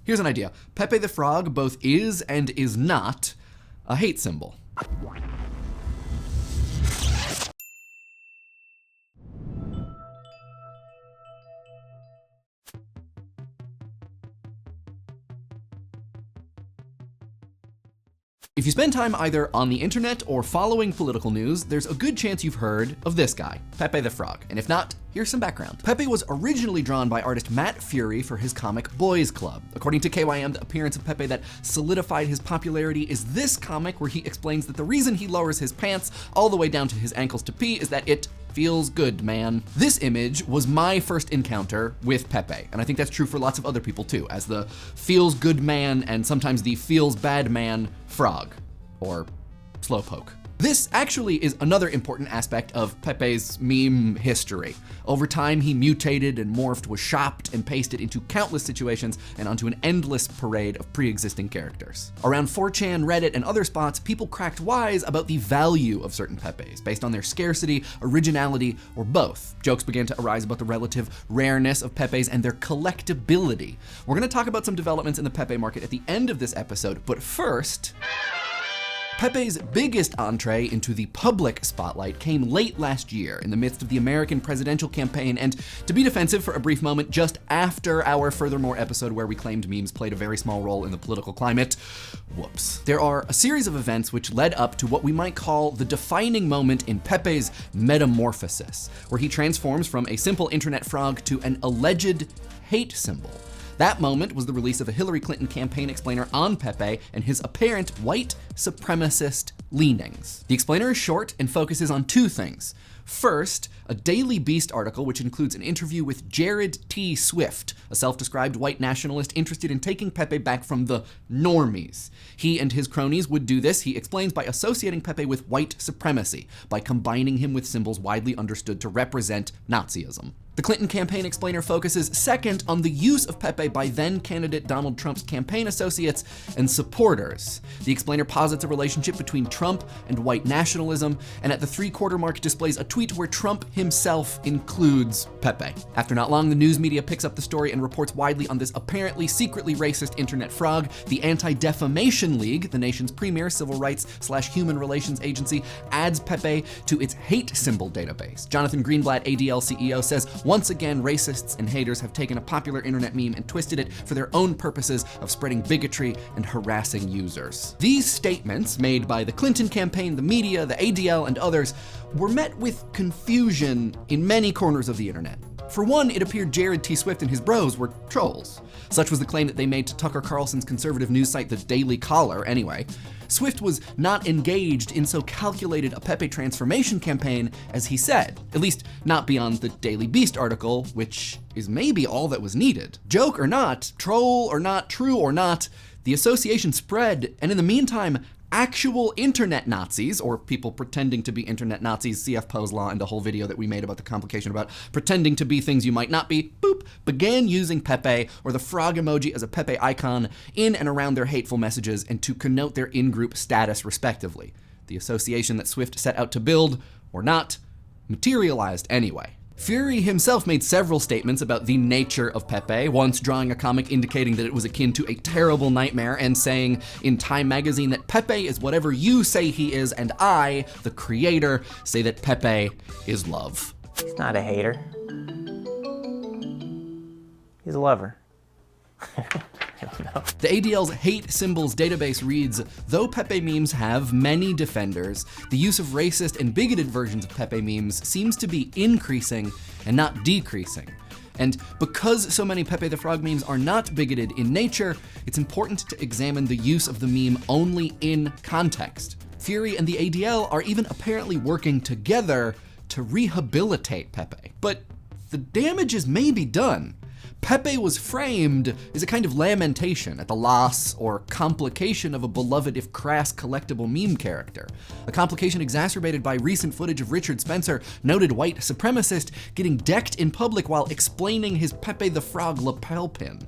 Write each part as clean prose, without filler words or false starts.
Here's an idea. Pepe the Frog both is and is not a hate symbol. If you spend time either on the internet or following political news, there's a good chance you've heard of this guy, Pepe the Frog. And if not, here's some background. Pepe was originally drawn by artist Matt Furie for his comic Boys Club. According to KYM, the appearance of Pepe that solidified his popularity is this comic where he explains that the reason he lowers his pants all the way down to his ankles to pee is that it feels good, man. This image was my first encounter with Pepe, and I think that's true for lots of other people too, as the feels good man and sometimes the feels bad man frog, or slowpoke. This actually is another important aspect of Pepe's meme history. Over time, he mutated and morphed, was shopped and pasted into countless situations and onto an endless parade of pre-existing characters. Around 4chan, Reddit, and other spots, people cracked wise about the value of certain Pepes, based on their scarcity, originality, or both. Jokes began to arise about the relative rareness of Pepes and their collectability. We're gonna talk about some developments in the Pepe market at the end of this episode, but first, Pepe's biggest entree into the public spotlight came late last year in the midst of the American presidential campaign, and to be defensive for a brief moment, just after our Furthermore episode where we claimed memes played a very small role in the political climate. Whoops. There are a series of events which led up to what we might call the defining moment in Pepe's metamorphosis, where he transforms from a simple internet frog to an alleged hate symbol. That moment was the release of a Hillary Clinton campaign explainer on Pepe and his apparent white supremacist leanings. The explainer is short and focuses on two things. First, a Daily Beast article which includes an interview with Jared T. Swift, a self-described white nationalist interested in taking Pepe back from the normies. He and his cronies would do this, he explains, by associating Pepe with white supremacy, by combining him with symbols widely understood to represent Nazism. The Clinton campaign explainer focuses second on the use of Pepe by then-candidate Donald Trump's campaign associates and supporters. The explainer posits a relationship between Trump and white nationalism, and at the 3-quarter mark displays a tweet where Trump himself includes Pepe. After not long, the news media picks up the story and reports widely on this apparently secretly racist internet frog. The Anti-Defamation League, the nation's premier civil rights/human relations agency, adds Pepe to its hate symbol database. Jonathan Greenblatt, ADL CEO, says, once again, racists and haters have taken a popular internet meme and twisted it for their own purposes of spreading bigotry and harassing users. These statements, made by the Clinton campaign, the media, the ADL, and others, were met with confusion in many corners of the internet. For one, it appeared Jared T. Swift and his bros were trolls. Such was the claim that they made to Tucker Carlson's conservative news site, The Daily Caller, anyway. Swift was not engaged in so calculated a Pepe transformation campaign as he said, at least not beyond the Daily Beast article, which is maybe all that was needed. Joke or not, troll or not, true or not, the association spread, and in the meantime, actual internet Nazis, or people pretending to be internet Nazis, CF Poe's Law and a whole video that we made about the complication about pretending to be things you might not be, boop, began using Pepe, or the frog emoji, as a Pepe icon in and around their hateful messages and to connote their in-group status respectively. The association that Swift set out to build, or not, materialized anyway. Furie himself made several statements about the nature of Pepe, once drawing a comic indicating that it was akin to a terrible nightmare and saying in Time magazine that Pepe is whatever you say he is, and I, the creator, say that Pepe is love. He's not a hater. He's a lover. I don't know. The ADL's hate symbols database reads, though Pepe memes have many defenders, the use of racist and bigoted versions of Pepe memes seems to be increasing and not decreasing. And because so many Pepe the Frog memes are not bigoted in nature, it's important to examine the use of the meme only in context. Furie and the ADL are even apparently working together to rehabilitate Pepe. But the damages may be done. Pepe was framed as a kind of lamentation at the loss or complication of a beloved if crass collectible meme character. A complication exacerbated by recent footage of Richard Spencer, noted white supremacist, getting decked in public while explaining his Pepe the Frog lapel pin.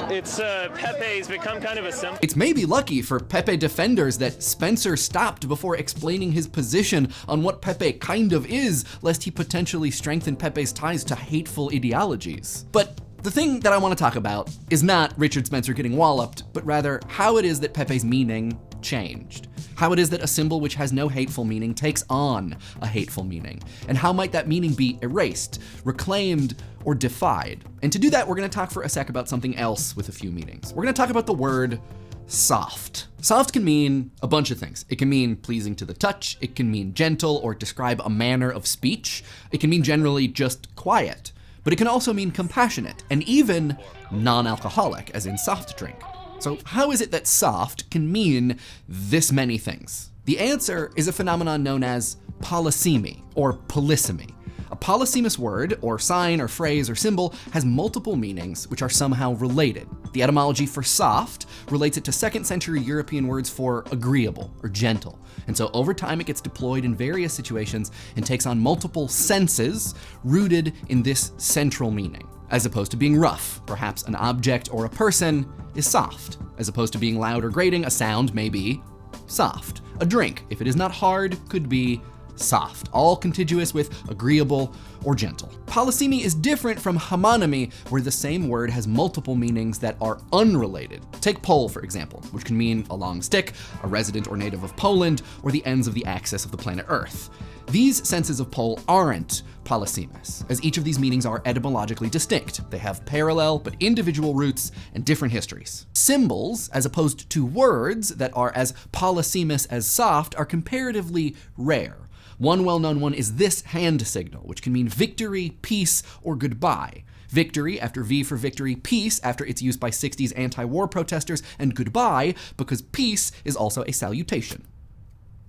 It's Pepe's become kind of a symbol. It's maybe lucky for Pepe defenders that Spencer stopped before explaining his position on what Pepe kind of is, lest he potentially strengthen Pepe's ties to hateful ideologies. But The thing that I want to talk about is not Richard Spencer getting walloped, but rather how it is that Pepe's meaning changed. How it is that a symbol which has no hateful meaning takes on a hateful meaning, and how might that meaning be erased, reclaimed, or defied. And to do that, we're gonna talk for a sec about something else with a few meanings. We're gonna talk about the word soft. Soft can mean a bunch of things. It can mean pleasing to the touch, it can mean gentle or describe a manner of speech, it can mean generally just quiet, but it can also mean compassionate and even non-alcoholic, as in soft drink. So how is it that soft can mean this many things? The answer is a phenomenon known as polysemy or polysemy. A polysemous word, or sign, or phrase, or symbol has multiple meanings which are somehow related. The etymology for soft relates it to 2nd century European words for agreeable or gentle. And so over time it gets deployed in various situations and takes on multiple senses rooted in this central meaning. As opposed to being rough, perhaps an object or a person is soft. As opposed to being loud or grating, a sound may be soft. A drink, if it is not hard, could be soft, all contiguous with agreeable or gentle. Polysemy is different from homonymy, where the same word has multiple meanings that are unrelated. Take Pole, for example, which can mean a long stick, a resident or native of Poland, or the ends of the axis of the planet Earth. These senses of pole aren't polysemous, as each of these meanings are etymologically distinct. They have parallel but individual roots and different histories. Symbols, as opposed to words that are as polysemous as soft, are comparatively rare. One well-known one is this hand signal, which can mean victory, peace, or goodbye. Victory after V for victory, peace after its use by 60s anti-war protesters, and goodbye because peace is also a salutation.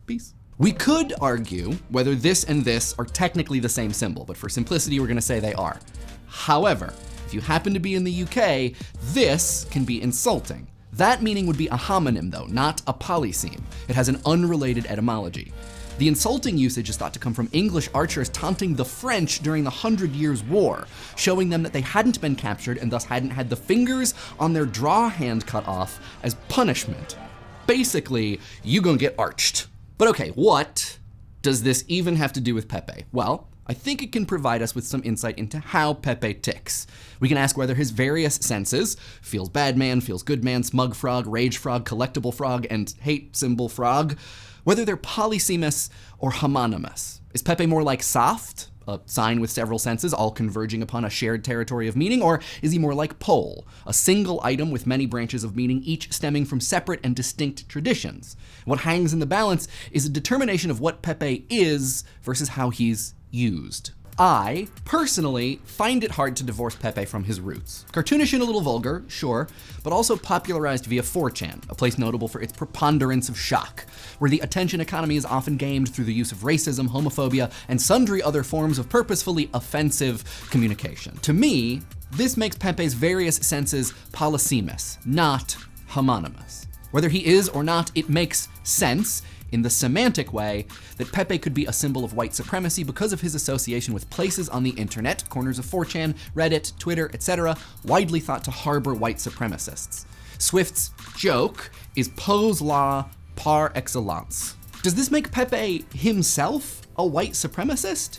Peace. We could argue whether this and this are technically the same symbol, but for simplicity, we're gonna say they are. However, if you happen to be in the UK, this can be insulting. That meaning would be a homonym though, not a polyseme. It has an unrelated etymology. The insulting usage is thought to come from English archers taunting the French during the 100 Years' War, showing them that they hadn't been captured and thus hadn't had the fingers on their draw hand cut off as punishment. Basically, you gonna get arched. But okay, what does this even have to do with Pepe? Well, I think it can provide us with some insight into how Pepe ticks. We can ask whether his various senses, feels bad man, feels good man, smug frog, rage frog, collectible frog, and hate symbol frog, whether they're polysemous or homonymous. Is Pepe more like soft, a sign with several senses all converging upon a shared territory of meaning, or is he more like pole, a single item with many branches of meaning, each stemming from separate and distinct traditions? What hangs in the balance is a determination of what Pepe is versus how he's used. I, personally, find it hard to divorce Pepe from his roots. Cartoonish and a little vulgar, sure, but also popularized via 4chan, a place notable for its preponderance of shock, where the attention economy is often gamed through the use of racism, homophobia, and sundry other forms of purposefully offensive communication. To me, this makes Pepe's various senses polysemous, not homonymous. Whether he is or not, it makes sense in the semantic way that Pepe could be a symbol of white supremacy because of his association with places on the internet, corners of 4chan, Reddit, Twitter, etc., widely thought to harbor white supremacists. Swift's joke is Poe's law par excellence. Does this make Pepe himself a white supremacist?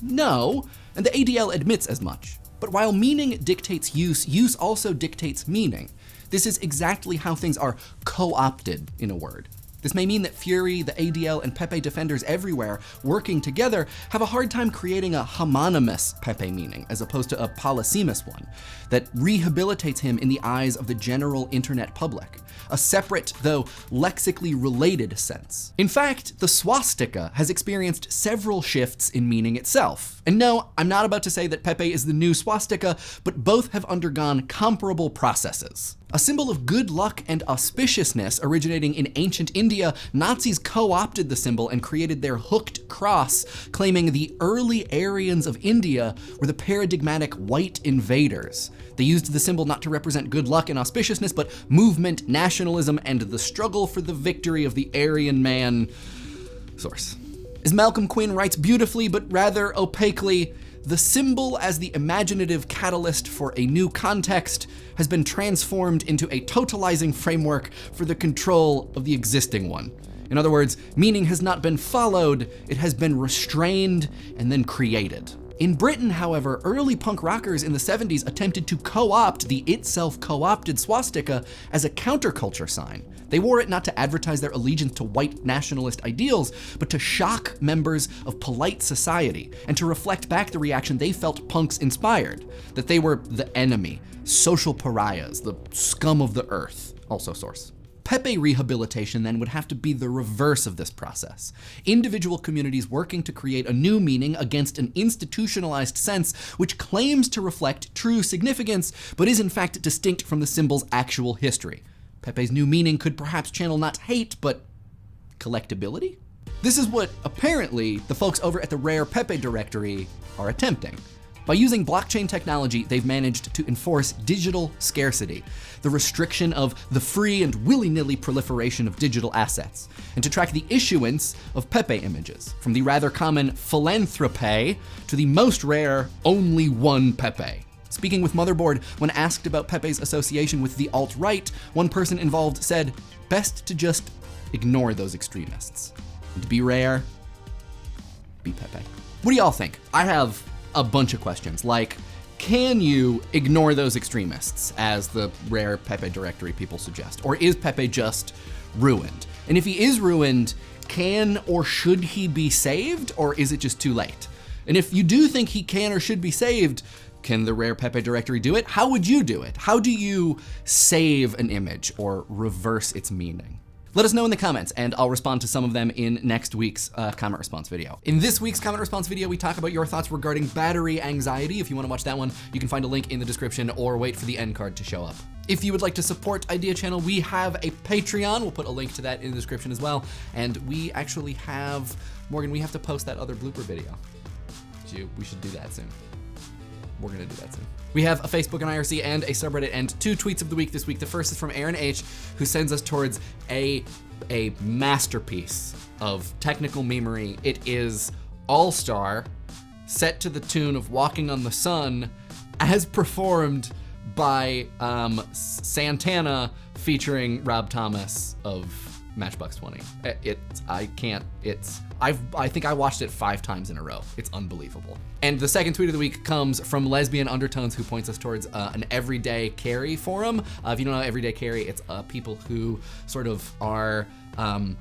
No, and the ADL admits as much. But while meaning dictates use, use also dictates meaning. This is exactly how things are co-opted in a word. This may mean that Furie, the ADL, and Pepe defenders everywhere working together have a hard time creating a homonymous Pepe meaning as opposed to a polysemous one that rehabilitates him in the eyes of the general internet public. A separate, though lexically related sense. In fact, the swastika has experienced several shifts in meaning itself. And no, I'm not about to say that Pepe is the new swastika, but both have undergone comparable processes. A symbol of good luck and auspiciousness originating in ancient India, Nazis co-opted the symbol and created their hooked cross, claiming the early Aryans of India were the paradigmatic white invaders. They used the symbol not to represent good luck and auspiciousness, but movement, nationalism, and the struggle for the victory of the Aryan man. Source. As Malcolm Quinn writes beautifully, but rather opaquely, the symbol as the imaginative catalyst for a new context has been transformed into a totalizing framework for the control of the existing one. In other words, meaning has not been followed, it has been restrained and then created. In Britain, however, early punk rockers in the 70s attempted to co-opt the itself co-opted swastika as a counterculture sign. They wore it not to advertise their allegiance to white nationalist ideals, but to shock members of polite society and to reflect back the reaction they felt punks inspired, that they were the enemy, social pariahs, the scum of the earth. Also source. Pepe rehabilitation then would have to be the reverse of this process. Individual communities working to create a new meaning against an institutionalized sense which claims to reflect true significance, but is in fact distinct from the symbol's actual history. Pepe's new meaning could perhaps channel not hate, but collectability? This is what, apparently, the folks over at the Rare Pepe directory are attempting. By using blockchain technology, they've managed to enforce digital scarcity, the restriction of the free and willy-nilly proliferation of digital assets, and to track the issuance of Pepe images, from the rather common philanthropy to the most rare only one Pepe. Speaking with Motherboard, when asked about Pepe's association with the alt-right, one person involved said, best to just ignore those extremists. And to be rare, be Pepe. What do y'all think? I have a bunch of questions, like, can you ignore those extremists, as the Rare Pepe directory people suggest? Or is Pepe just ruined? And if he is ruined, can or should he be saved, or is it just too late? And if you do think he can or should be saved, can the Rare Pepe directory do it? How would you do it? How do you save an image or reverse its meaning? Let us know in the comments, and I'll respond to some of them in next week's comment response video. In this week's comment response video, we talk about your thoughts regarding battery anxiety. If you want to watch that one, you can find a link in the description or wait for the end card to show up. If you would like to support Idea Channel, we have a Patreon. We'll put a link to that in the description as well. And we actually have, Morgan, we have to post that other blooper video. We should do that soon. We're gonna do that soon. We have a Facebook and IRC and a subreddit and 2 tweets of the week this week. The first is from Aaron H, who sends us towards a masterpiece of technical memery. It is All-Star, set to the tune of Walking on the Sun, as performed by Santana featuring Rob Thomas of Matchbox 20. I think I watched it 5 times in a row. It's unbelievable. And the second tweet of the week comes from Lesbian Undertones, who points us towards an Everyday Carry forum. If you don't know Everyday Carry, it's people who sort of are not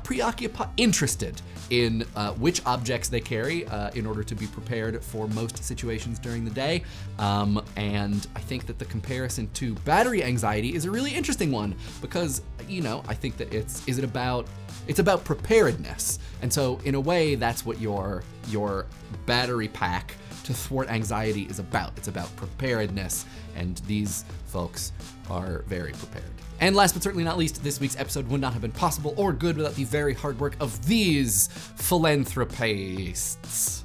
preoccupied, interested in which objects they carry in order to be prepared for most situations during the day. And I think that the comparison to battery anxiety is a really interesting one because, you know, I think that it's about preparedness. And so in a way, that's what your battery pack to thwart anxiety is about. It's about preparedness, and these folks are very prepared. And last but certainly not least, this week's episode would not have been possible or good without the very hard work of these philanthropists.